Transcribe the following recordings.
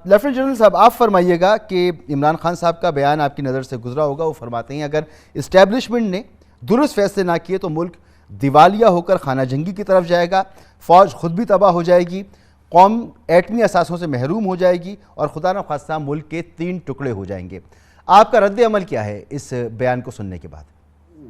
Lieutenant general साहब, आप फरमाइएगा कि इमरान खान साहब का बयान आपकी नज़र से गुजरा होगा। वो फरमाते हैं अगर इस्टेब्लिशमेंट ने दुरुस्त फैसले ना किए तो मुल्क दिवालिया होकर खाना जंगी की तरफ जाएगा, फ़ौज खुद भी तबाह हो जाएगी, कौम एटमी असासों से महरूम हो जाएगी और खुदा न खास्ता मुल्क के 3 टुकड़े हो जाएंगे। आपका रद्द अमल क्या है इस बयान को सुनने के बाद?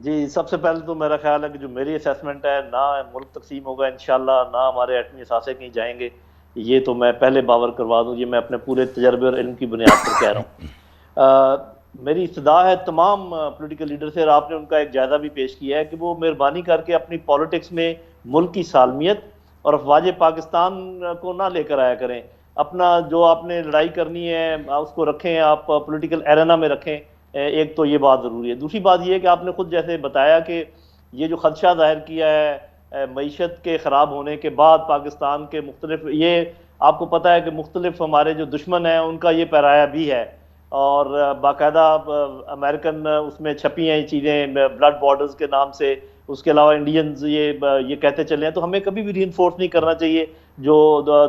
जी, सबसे पहले तो मेरा ख्याल है कि जो मेरी असेसमेंट है, ना मुल्क तकसीम होगा इंशाल्लाह, ना हमारे एटमी असासे कहीं जाएंगे। ये तो मैं पहले बावर करवा दूं, ये मैं अपने पूरे तजर्बे और इल्म की बुनियाद पर कह रहा हूँ। मेरी इस्तदा है तमाम पॉलिटिकल लीडर से, और आपने उनका एक जायजा भी पेश किया है कि वो मेहरबानी करके अपनी पॉलिटिक्स में मुल्क की सालमियत और अफवाज पाकिस्तान को ना लेकर आया करें। अपना जो आपने लड़ाई करनी है उसको रखें, आप पॉलिटिकल एरेना में रखें। एक तो ये बात ज़रूरी है। दूसरी बात ये है कि आपने खुद जैसे बताया कि ये जो खदशा जाहिर किया है मईशत के ख़राब होने के बाद पाकिस्तान के मुख्तलिफ, ये आपको पता है कि मुख्तलिफ हमारे जो दुश्मन हैं उनका ये पैराया भी है, और बाकायदा अमेरिकन उसमें छपी हैं ये चीज़ें ब्लड बॉर्डर्स के नाम से। उसके अलावा इंडियंस ये कहते चले हैं, तो हमें कभी भी रीइंफोर्स नहीं करना चाहिए जो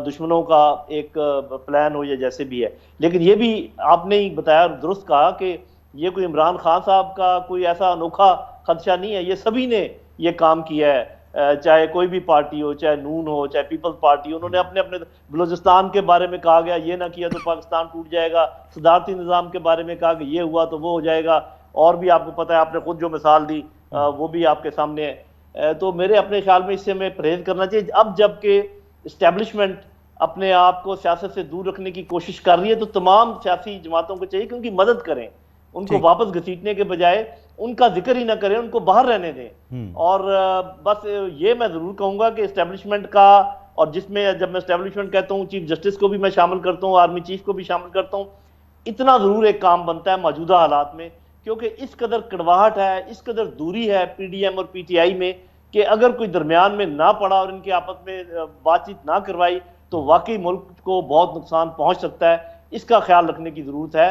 दुश्मनों का एक प्लान हो या जैसे भी है। लेकिन ये भी आपने ही बताया, दुरुस्त कहा कि ये कोई इमरान खान साहब का कोई ऐसा अनोखा खदशा नहीं है, ये सभी ने ये काम किया है। चाहे कोई भी पार्टी हो, चाहे नून हो, चाहे पीपल्स पार्टी, उन्होंने अपने अपने बलूचिस्तान के बारे में कहा गया ये ना किया तो पाकिस्तान टूट जाएगा, सदारती निज़ाम के बारे में कहा कि ये हुआ तो वो हो जाएगा, और भी आपको पता है, आपने खुद जो मिसाल दी वो भी आपके सामने है। तो मेरे अपने ख्याल में इससे हमें परहेज करना चाहिए। अब जबकि इस्टेब्लिशमेंट अपने आप को सियासत से दूर रखने की कोशिश कर रही है, तो तमाम सियासी जमातों को चाहिए कि उनकी मदद करें, उनको वापस घसीटने के बजाय उनका जिक्र ही ना करें, उनको बाहर रहने दें। और बस ये मैं जरूर कहूंगा कि इस्टेब्लिशमेंट का, और जिसमें जब मैं इस्टेब्लिशमेंट कहता हूँ चीफ जस्टिस को भी मैं शामिल करता हूँ, आर्मी चीफ को भी शामिल करता हूँ, इतना जरूर एक काम बनता है मौजूदा हालात में, क्योंकि इस कदर कड़वाहट है, इस कदर दूरी है पीडीएम और पीटीआई में, कि अगर कोई दरमियान में ना पड़ा और इनके आपस में बातचीत ना करवाई तो वाकई मुल्क को बहुत नुकसान पहुंच सकता है। इसका ख्याल रखने की जरूरत है।